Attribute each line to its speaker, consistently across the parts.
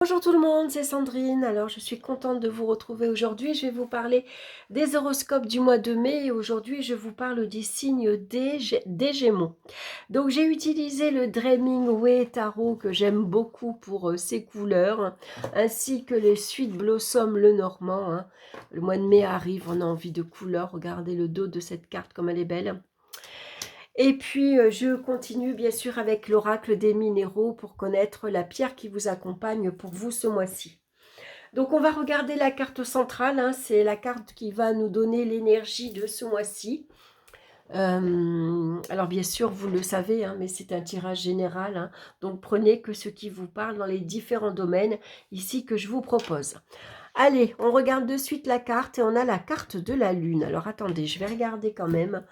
Speaker 1: Bonjour tout le monde, c'est Sandrine. Alors je suis contente de vous retrouver aujourd'hui. Je vais vous parler des horoscopes du mois de mai et aujourd'hui je vous parle des signes des Gémeaux. Donc j'ai utilisé le Dreaming Way Tarot que j'aime beaucoup pour ses couleurs, ainsi que les Sweet Blossom le Normand. Le mois de mai arrive, on a envie de couleurs. Regardez le dos de cette carte comme elle est belle. Et puis, je continue bien sûr avec l'oracle des minéraux pour connaître la pierre qui vous accompagne pour vous ce mois-ci. Donc, on va regarder la carte centrale. C'est la carte qui va nous donner l'énergie de ce mois-ci. Alors, bien sûr, vous le savez, mais c'est un tirage général. Donc, prenez que ce qui vous parle dans les différents domaines ici que je vous propose. Allez, on regarde de suite la carte et on a la carte de la Lune. Alors, attendez, je vais regarder quand même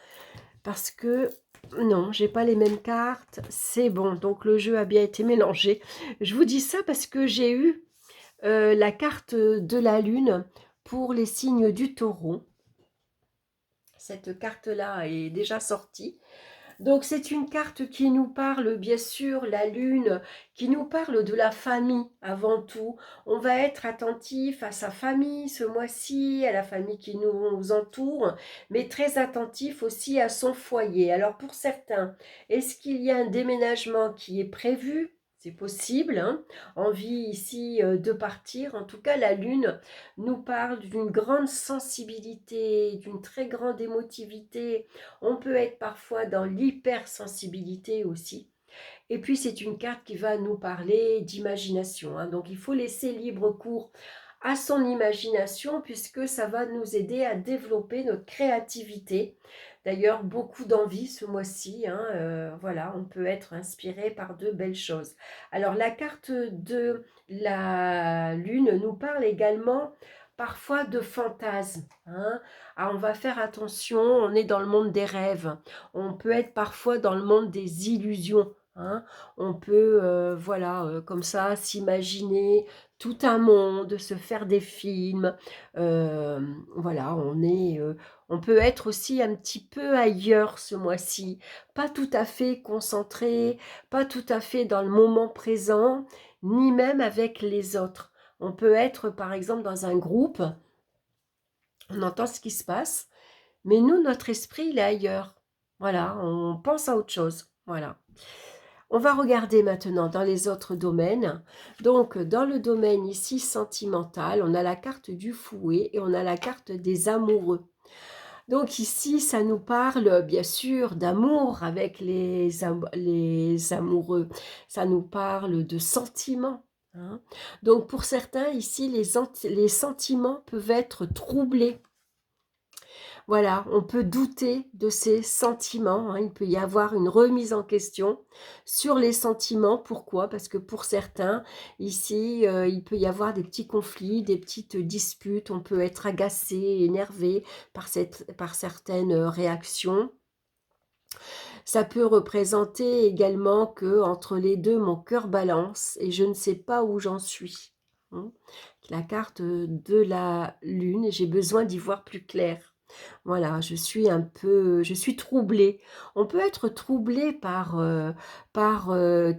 Speaker 1: parce que non, j'ai pas les mêmes cartes. C'est bon, donc le jeu a bien été mélangé. Je vous dis ça parce que j'ai eu la carte de la Lune pour les signes du Taureau. Cette carte-là est déjà sortie. Donc c'est une carte qui nous parle, bien sûr, la lune, qui nous parle de la famille avant tout. On va être attentif à sa famille ce mois-ci, à la famille qui nous entoure, mais très attentif aussi à son foyer. Alors pour certains, est-ce qu'il y a un déménagement qui est prévu? C'est possible, envie ici de partir. En tout cas, la lune nous parle d'une grande sensibilité, d'une très grande émotivité. On peut être parfois dans l'hypersensibilité aussi. Et puis, c'est une carte qui va nous parler d'imagination. Donc, il faut laisser libre cours à son imagination puisque ça va nous aider à développer notre créativité. D'ailleurs, beaucoup d'envie ce mois-ci. Voilà, on peut être inspiré par de belles choses. Alors, la carte de la Lune nous parle également parfois de fantasmes. On va faire attention, on est dans le monde des rêves. On peut être parfois dans le monde des illusions. On peut, voilà, comme ça, s'imaginer tout un monde, se faire des films. Voilà, on peut être aussi un petit peu ailleurs ce mois-ci, pas tout à fait concentré, pas tout à fait dans le moment présent, ni même avec les autres. On peut être, par exemple, dans un groupe, on entend ce qui se passe, mais nous, notre esprit, il est ailleurs. Voilà, on pense à autre chose. Voilà. On va regarder maintenant dans les autres domaines. Donc, dans le domaine ici sentimental, on a la carte du fouet et on a la carte des amoureux. Donc ici, ça nous parle bien sûr d'amour avec les amoureux. Ça nous parle de sentiments. Donc pour certains, ici, les sentiments peuvent être troublés. Voilà, on peut douter de ses sentiments. Il peut y avoir une remise en question sur les sentiments. Pourquoi? Parce que pour certains, ici, il peut y avoir des petits conflits, des petites disputes. On peut être agacé, énervé par certaines réactions. Ça peut représenter également que entre les deux, mon cœur balance et je ne sais pas où j'en suis. La carte de la lune, j'ai besoin d'y voir plus clair. Voilà, je suis troublée. On peut être troublé par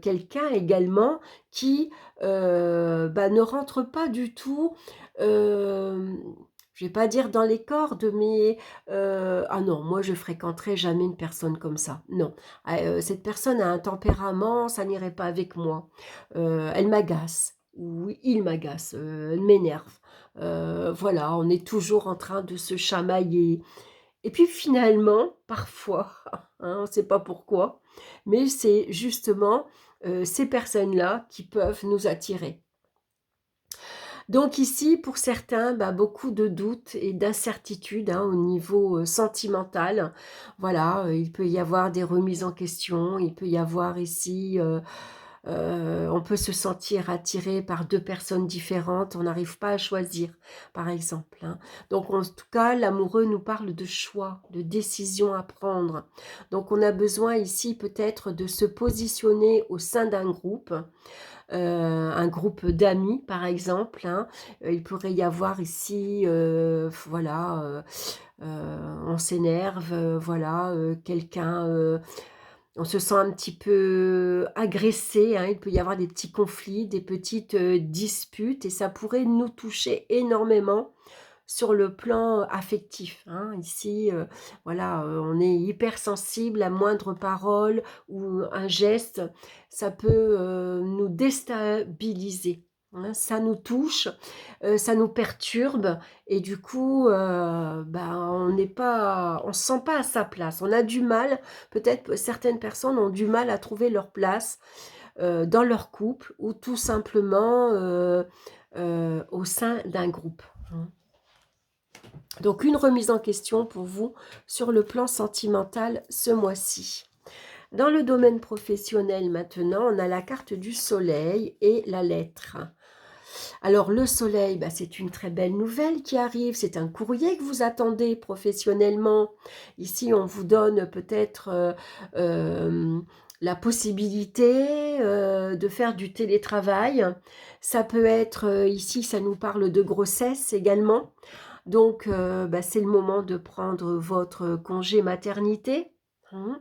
Speaker 1: quelqu'un également qui ne rentre pas du tout, je vais pas dire dans les cordes, mais ah non, moi je fréquenterai jamais une personne comme ça. Non, cette personne a un tempérament, ça n'irait pas avec moi. Elle m'agace. Oui, il m'agace, elle m'énerve. Voilà, on est toujours en train de se chamailler. Et puis finalement, parfois, on ne sait pas pourquoi, mais c'est justement ces personnes-là qui peuvent nous attirer. Donc ici, pour certains, beaucoup de doutes et d'incertitudes au niveau sentimental. Voilà, il peut y avoir des remises en question, il peut y avoir ici on peut se sentir attiré par deux personnes différentes, on n'arrive pas à choisir, par exemple. Donc, en tout cas, l'amoureux nous parle de choix, de décision à prendre. Donc, on a besoin ici peut-être de se positionner au sein d'un groupe, un groupe d'amis, par exemple. Il pourrait y avoir ici, voilà, on s'énerve, voilà, quelqu'un on se sent un petit peu agressé, hein, il peut y avoir des petits conflits, des petites, disputes et ça pourrait nous toucher énormément sur le plan affectif, hein. Ici, voilà, on est hypersensible à moindre parole ou un geste, ça peut, nous déstabiliser, hein. Ça nous touche, ça nous perturbe et du coup, on se sent pas à sa place. On a du mal, peut-être que certaines personnes ont du mal à trouver leur place, dans leur couple ou tout simplement, au sein d'un groupe, hein. Donc une remise en question pour vous sur le plan sentimental ce mois-ci. Dans le domaine professionnel maintenant, on a la carte du soleil et la lettre. Alors le soleil, c'est une très belle nouvelle qui arrive, c'est un courrier que vous attendez professionnellement. Ici, on vous donne peut-être la possibilité de faire du télétravail. Ça peut être, ici, ça nous parle de grossesse également. Donc, c'est le moment de prendre votre congé maternité. Hein.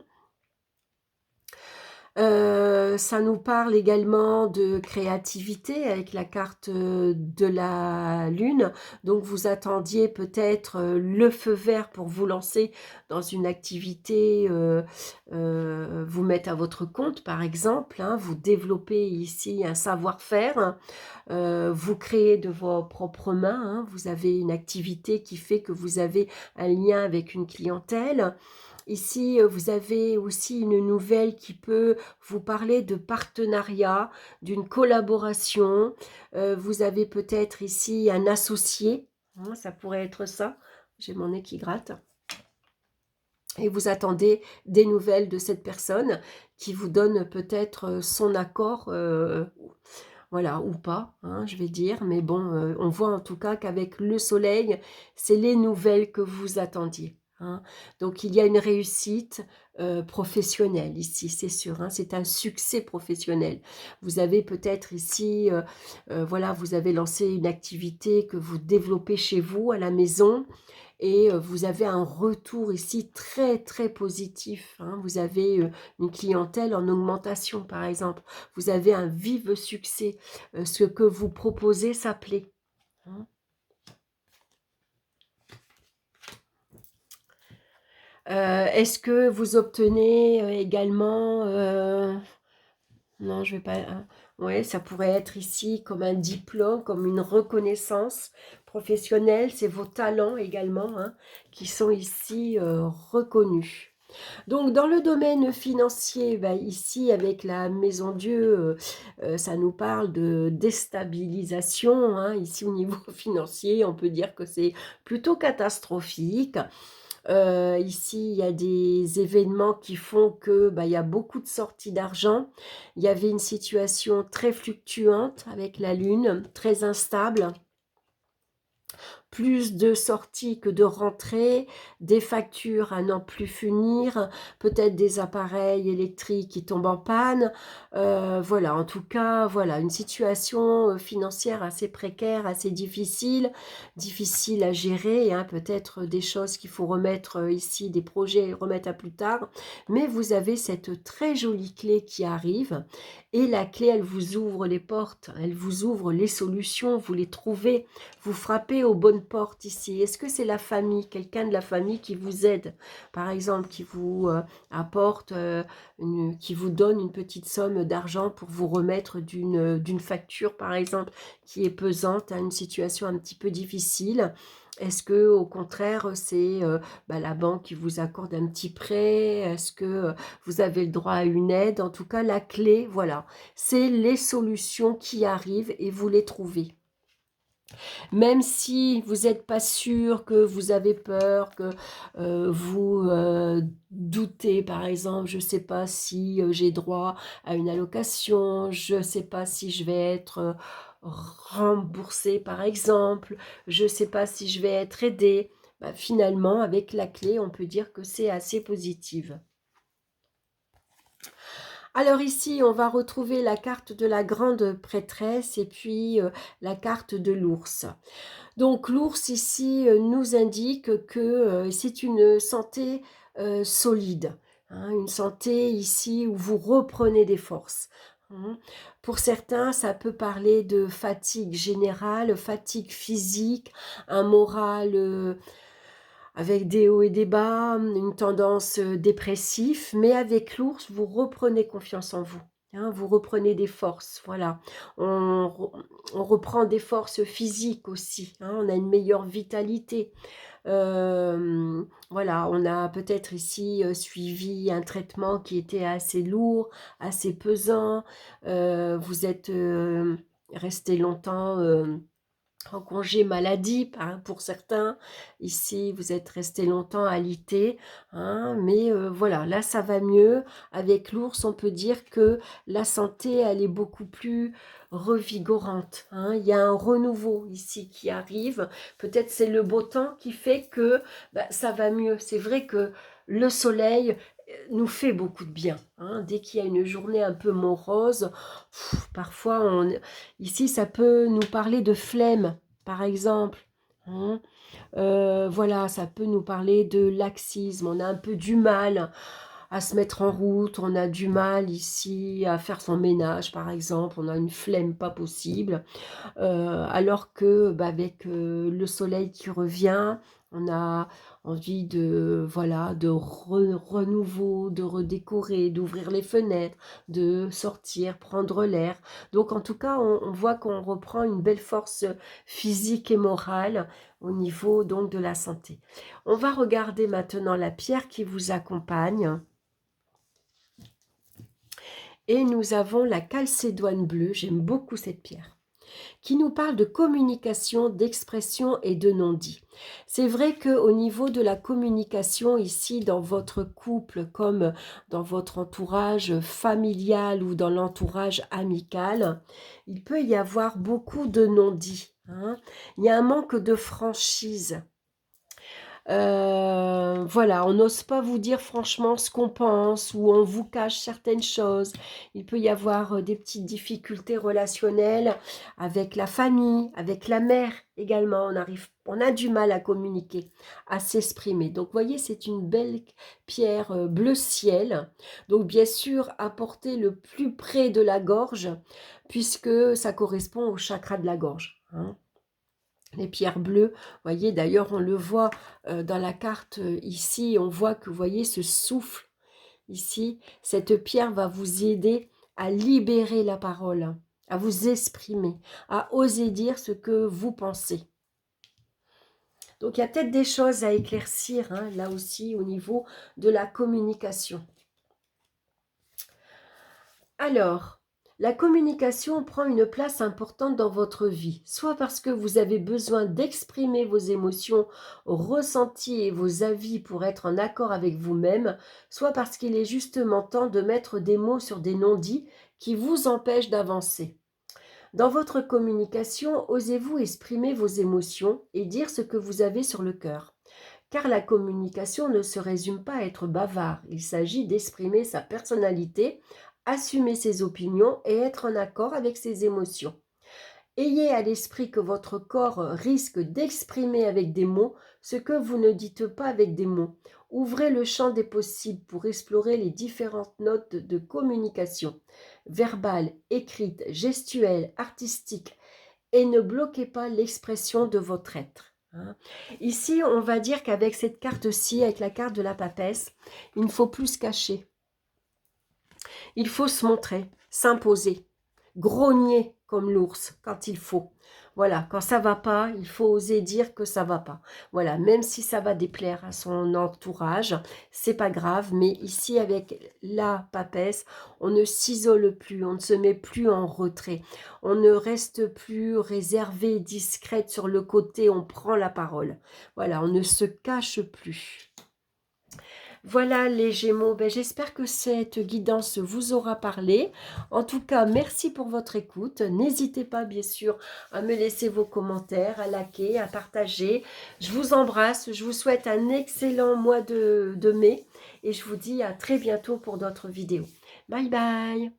Speaker 1: Ça nous parle également de créativité avec la carte, de la lune. Donc vous attendiez peut-être, le feu vert pour vous lancer dans une activité, vous mettre à votre compte par exemple, hein. Vous développez ici un savoir-faire, vous créez de vos propres mains, hein. Vous avez une activité qui fait que vous avez un lien avec une clientèle. Ici, vous avez aussi une nouvelle qui peut vous parler de partenariat, d'une collaboration. Vous avez peut-être ici un associé, hein, ça pourrait être ça. J'ai mon nez qui gratte. Et vous attendez des nouvelles de cette personne qui vous donne peut-être son accord, voilà, ou pas, hein, je vais dire. Mais bon, on voit en tout cas qu'avec le soleil, c'est les nouvelles que vous attendiez, hein. Donc il y a une réussite, professionnelle ici, c'est sûr, hein, c'est un succès professionnel. Vous avez peut-être ici, voilà, vous avez lancé une activité que vous développez chez vous, à la maison et vous avez un retour ici très, très positif, hein. Vous avez, une clientèle en augmentation, par exemple. Vous avez un vif succès. Ce que vous proposez, ça plaît, hein. Est-ce que vous obtenez, également, non, je vais pas, ouais, ça pourrait être ici comme un diplôme, comme une reconnaissance professionnelle. C'est vos talents également, hein, qui sont ici, reconnus. Donc dans le domaine financier, ici avec la maison Dieu, ça nous parle de déstabilisation, hein. Ici au niveau financier, on peut dire que c'est plutôt catastrophique. Ici, il y a des événements qui font que, il y a beaucoup de sorties d'argent. Il y avait une situation très fluctuante avec la lune, très instable. Plus de sorties que de rentrées, des factures à n'en plus finir, peut-être des appareils électriques qui tombent en panne. Voilà, en tout cas, voilà, une situation, financière assez précaire, assez difficile, difficile à gérer, hein. Peut-être des choses qu'il faut remettre, ici, des projets remettre à plus tard. Mais vous avez cette très jolie clé qui arrive et la clé, elle vous ouvre les portes, elle vous ouvre les solutions, vous les trouvez. Vous frappez aux bonnes portes ici. Est-ce que c'est la famille, quelqu'un de la famille qui vous aide, par exemple, qui vous apporte, qui vous donne une petite somme d'argent pour vous remettre d'une facture, par exemple, qui est pesante, à une situation un petit peu difficile? Est-ce que au contraire, c'est la banque qui vous accorde un petit prêt? Est-ce que vous avez le droit à une aide? En tout cas, la clé, voilà, c'est les solutions qui arrivent et vous les trouvez. Même si vous n'êtes pas sûr, que vous avez peur, que vous doutez, par exemple, je ne sais pas si j'ai droit à une allocation, je ne sais pas si je vais être remboursée, par exemple, je ne sais pas si je vais être aidée. Finalement, avec la clé, on peut dire que c'est assez positif. Alors ici, on va retrouver la carte de la grande prêtresse et puis la carte de l'ours. Donc l'ours ici nous indique que c'est une santé solide. hein, une santé ici où vous reprenez des forces. Pour certains, ça peut parler de fatigue générale, fatigue physique, un moral avec des hauts et des bas, une tendance dépressive, mais avec l'ours, vous reprenez confiance en vous. Hein, vous reprenez des forces, voilà. On reprend des forces physiques aussi, hein, on a une meilleure vitalité. Voilà, on a peut-être ici suivi un traitement qui était assez lourd, assez pesant. Vous êtes resté longtemps en congé maladie, hein, pour certains. Ici, vous êtes resté longtemps alité, hein, mais voilà, là, ça va mieux. Avec l'ours, on peut dire que la santé, elle est beaucoup plus revigorante, hein. Il y a un renouveau ici qui arrive. Peut-être c'est le beau temps qui fait que bah, ça va mieux. C'est vrai que le soleil nous fait beaucoup de bien, hein. Dès qu'il y a une journée un peu morose, parfois, ici, ça peut nous parler de flemme, par exemple, hein. Voilà, ça peut nous parler de laxisme. On a un peu du mal à se mettre en route, on a du mal ici à faire son ménage, par exemple. On a une flemme pas possible. Alors que bah, avec le soleil qui revient, on a envie de voilà de renouveau, de redécorer, d'ouvrir les fenêtres, de sortir, prendre l'air. Donc en tout cas, on voit qu'on reprend une belle force physique et morale au niveau donc de la santé. On va regarder maintenant la pierre qui vous accompagne. Et nous avons la calcédoine bleue, j'aime beaucoup cette pierre, qui nous parle de communication, d'expression et de non-dit. C'est vrai qu'au niveau de la communication, ici, dans votre couple, comme dans votre entourage familial ou dans l'entourage amical, il peut y avoir beaucoup de non-dits, hein. Il y a un manque de franchise. Voilà, on n'ose pas vous dire franchement ce qu'on pense ou on vous cache certaines choses. Il peut y avoir des petites difficultés relationnelles avec la famille, avec la mère également. On a du mal à communiquer, à s'exprimer. Donc, vous voyez, c'est une belle pierre bleu ciel. Donc, bien sûr, apportez le plus près de la gorge puisque ça correspond au chakra de la gorge, hein. Les pierres bleues, vous voyez, d'ailleurs, on le voit dans la carte ici, on voit que, vous voyez, ce souffle ici, cette pierre va vous aider à libérer la parole, à vous exprimer, à oser dire ce que vous pensez. Donc, il y a peut-être des choses à éclaircir, hein, là aussi, au niveau de la communication. Alors, la communication prend une place importante dans votre vie, soit parce que vous avez besoin d'exprimer vos émotions, ressentis et vos avis pour être en accord avec vous-même, soit parce qu'il est justement temps de mettre des mots sur des non-dits qui vous empêchent d'avancer. Dans votre communication, osez-vous exprimer vos émotions et dire ce que vous avez sur le cœur. Car la communication ne se résume pas à être bavard, il s'agit d'exprimer sa personnalité, assumer ses opinions et être en accord avec ses émotions. Ayez à l'esprit que votre corps risque d'exprimer avec des mots ce que vous ne dites pas avec des mots. Ouvrez le champ des possibles pour explorer les différentes notes de communication, verbale, écrite, gestuelle, artistique, et ne bloquez pas l'expression de votre être, hein. Ici, on va dire qu'avec cette carte-ci, avec la carte de la papesse, il ne faut plus se cacher. Il faut se montrer, s'imposer, grogner comme l'ours quand il faut. Voilà, quand ça va pas, il faut oser dire que ça va pas. Voilà, même si ça va déplaire à son entourage, c'est pas grave. Mais ici, avec la papesse, on ne s'isole plus, on ne se met plus en retrait. On ne reste plus réservé, discrète sur le côté, on prend la parole. Voilà, on ne se cache plus. Voilà les Gémeaux, ben, j'espère que cette guidance vous aura parlé. En tout cas, merci pour votre écoute. N'hésitez pas bien sûr à me laisser vos commentaires, à liker, à partager. Je vous embrasse, je vous souhaite un excellent mois de mai et je vous dis à très bientôt pour d'autres vidéos. Bye bye.